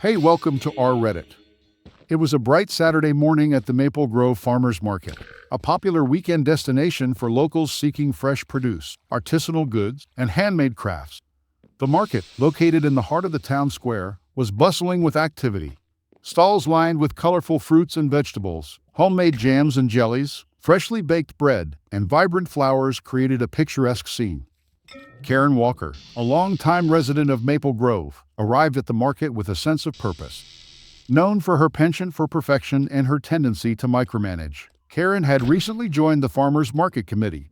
Hey, welcome to our Reddit. It was a bright Saturday morning at the Maple Grove Farmers Market, a popular weekend destination for locals seeking fresh produce, artisanal goods, and handmade crafts. The market, located in the heart of the town square, was bustling with activity. Stalls lined with colorful fruits and vegetables, homemade jams and jellies, freshly baked bread, and vibrant flowers created a picturesque scene. Karen Walker, a longtime resident of Maple Grove, arrived at the market with a sense of purpose. Known for her penchant for perfection and her tendency to micromanage, Karen had recently joined the Farmers Market Committee.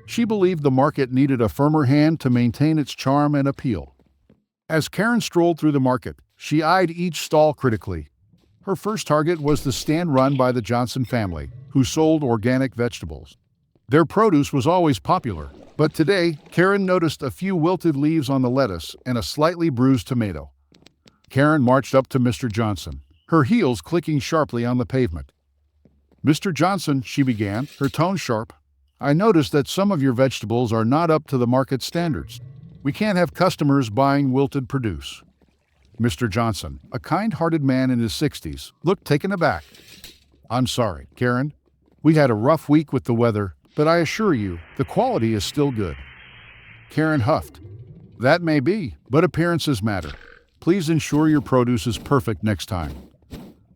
She believed the market needed a firmer hand to maintain its charm and appeal. As Karen strolled through the market, she eyed each stall critically. Her first target was the stand run by the Johnson family, who sold organic vegetables. Their produce was always popular, but today, Karen noticed a few wilted leaves on the lettuce and a slightly bruised tomato. Karen marched up to Mr. Johnson, her heels clicking sharply on the pavement. "Mr. Johnson," she began, her tone sharp, "I noticed that some of your vegetables are not up to the market standards. We can't have customers buying wilted produce." Mr. Johnson, a kind-hearted man in his 60s, looked taken aback. "I'm sorry, Karen. We had a rough week with the weather, but I assure you, the quality is still good." Karen huffed. "That may be, but appearances matter. Please ensure your produce is perfect next time."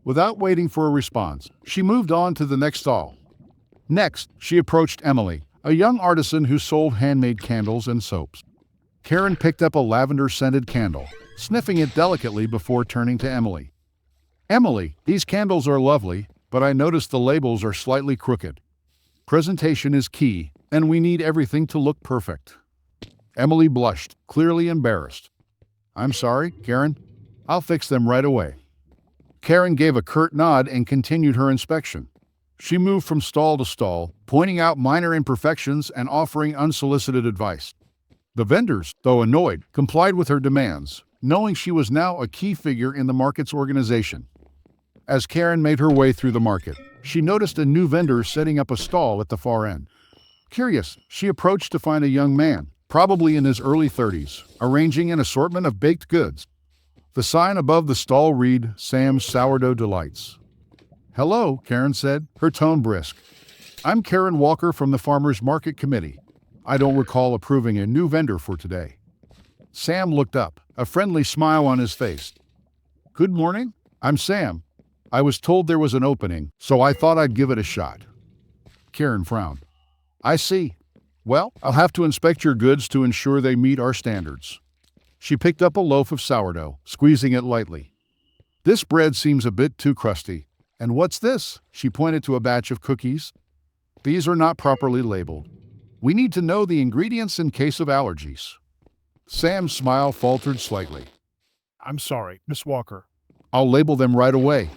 Without waiting for a response, she moved on to the next stall. Next, she approached Emily, a young artisan who sold handmade candles and soaps. Karen picked up a lavender-scented candle, sniffing it delicately before turning to Emily. "Emily, these candles are lovely, but I noticed the labels are slightly crooked. Presentation is key, and we need everything to look perfect." Emily blushed, clearly embarrassed. "I'm sorry, Karen. I'll fix them right away." Karen gave a curt nod and continued her inspection. She moved from stall to stall, pointing out minor imperfections and offering unsolicited advice. The vendors, though annoyed, complied with her demands, knowing she was now a key figure in the market's organization. As Karen made her way through the market, she noticed a new vendor setting up a stall at the far end. Curious, she approached to find a young man, probably in his early 30s, arranging an assortment of baked goods. The sign above the stall read, "Sam's Sourdough Delights." "Hello," Karen said, her tone brisk. "I'm Karen Walker from the Farmers Market Committee. I don't recall approving a new vendor for today." Sam looked up, a friendly smile on his face. "Good morning. I'm Sam. I was told there was an opening, so I thought I'd give it a shot." Karen frowned. "I see. Well, I'll have to inspect your goods to ensure they meet our standards." She picked up a loaf of sourdough, squeezing it lightly. "This bread seems a bit too crusty. And what's this?" She pointed to a batch of cookies. "These are not properly labeled. We need to know the ingredients in case of allergies." Sam's smile faltered slightly. I'm sorry, Miss Walker. "I'll label them right away.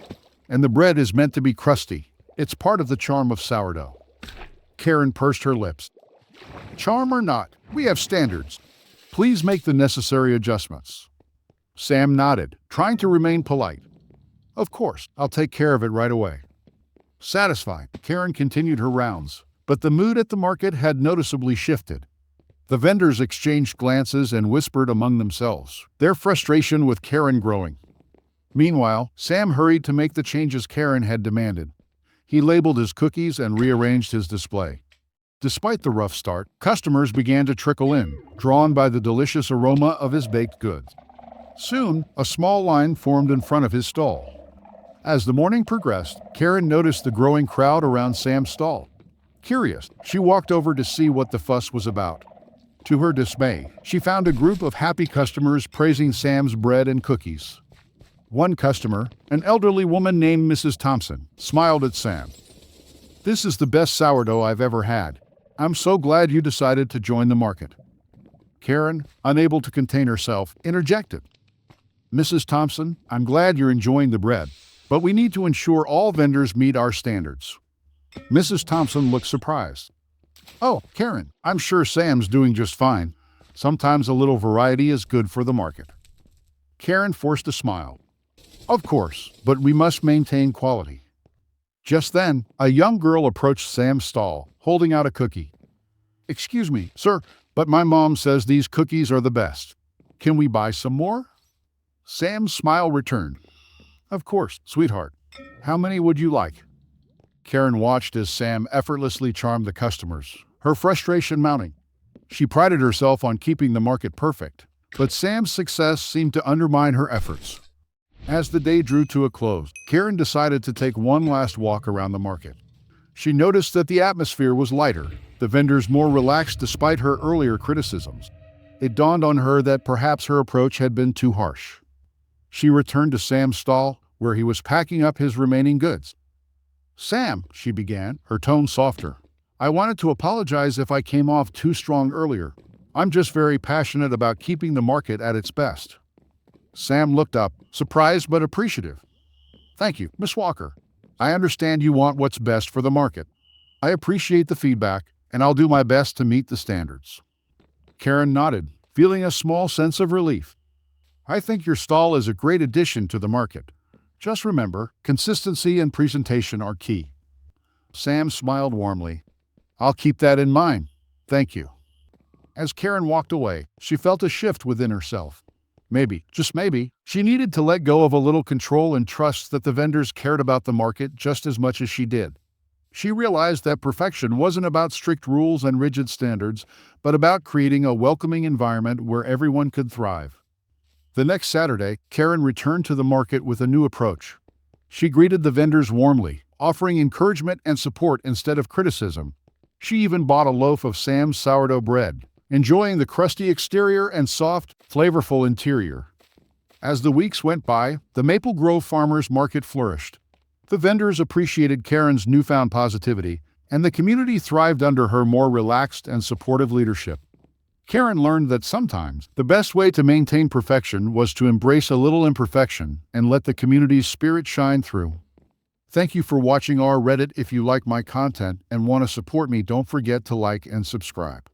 And the bread is meant to be crusty. It's part of the charm of sourdough." Karen pursed her lips. "Charm or not, we have standards. Please make the necessary adjustments." Sam nodded, trying to remain polite. "Of course, I'll take care of it right away." Satisfied, Karen continued her rounds, but the mood at the market had noticeably shifted. The vendors exchanged glances and whispered among themselves, their frustration with Karen growing. Meanwhile, Sam hurried to make the changes Karen had demanded. He labeled his cookies and rearranged his display. Despite the rough start, customers began to trickle in, drawn by the delicious aroma of his baked goods. Soon, a small line formed in front of his stall. As the morning progressed, Karen noticed the growing crowd around Sam's stall. Curious, she walked over to see what the fuss was about. To her dismay, she found a group of happy customers praising Sam's bread and cookies. One customer, an elderly woman named Mrs. Thompson, smiled at Sam. "This is the best sourdough I've ever had. I'm so glad you decided to join the market." Karen, unable to contain herself, interjected. "Mrs. Thompson, I'm glad you're enjoying the bread, but we need to ensure all vendors meet our standards." Mrs. Thompson looked surprised. "Oh, Karen, I'm sure Sam's doing just fine. Sometimes a little variety is good for the market." Karen forced a smile. "Of course, but we must maintain quality." Just then, a young girl approached Sam's stall, holding out a cookie. "Excuse me, sir, but my mom says these cookies are the best. Can we buy some more?" Sam's smile returned. Of course, sweetheart. How many would you like? Karen watched as Sam effortlessly charmed the customers, her frustration mounting. She prided herself on keeping the market perfect, but Sam's success seemed to undermine her efforts. As the day drew to a close, Karen decided to take one last walk around the market. She noticed that the atmosphere was lighter, the vendors more relaxed despite her earlier criticisms. It dawned on her that perhaps her approach had been too harsh. She returned to Sam's stall, where he was packing up his remaining goods. Sam, she began, her tone softer. I wanted to apologize if I came off too strong earlier. I'm just very passionate about keeping the market at its best. Sam looked up, surprised but appreciative. Thank you, Miss Walker. I understand you want what's best for the market. I appreciate the feedback, and I'll do my best to meet the standards. Karen nodded, feeling a small sense of relief. I think your stall is a great addition to the market. Just remember, consistency and presentation are key. Sam smiled warmly. I'll keep that in mind. Thank you. As Karen walked away, she felt a shift within herself. Maybe, just maybe, she needed to let go of a little control and trust that the vendors cared about the market just as much as she did. She realized that perfection wasn't about strict rules and rigid standards, but about creating a welcoming environment where everyone could thrive. The next Saturday, Karen returned to the market with a new approach. She greeted the vendors warmly, offering encouragement and support instead of criticism. She even bought a loaf of Sam's sourdough bread, enjoying the crusty exterior and soft, flavorful interior. As the weeks went by, the Maple Grove Farmers Market flourished. The vendors appreciated Karen's newfound positivity, and the community thrived under her more relaxed and supportive leadership. Karen learned that sometimes the best way to maintain perfection was to embrace a little imperfection and let the community's spirit shine through. Thank you for watching our Reddit. If you like my content and want to support me, don't forget to like and subscribe.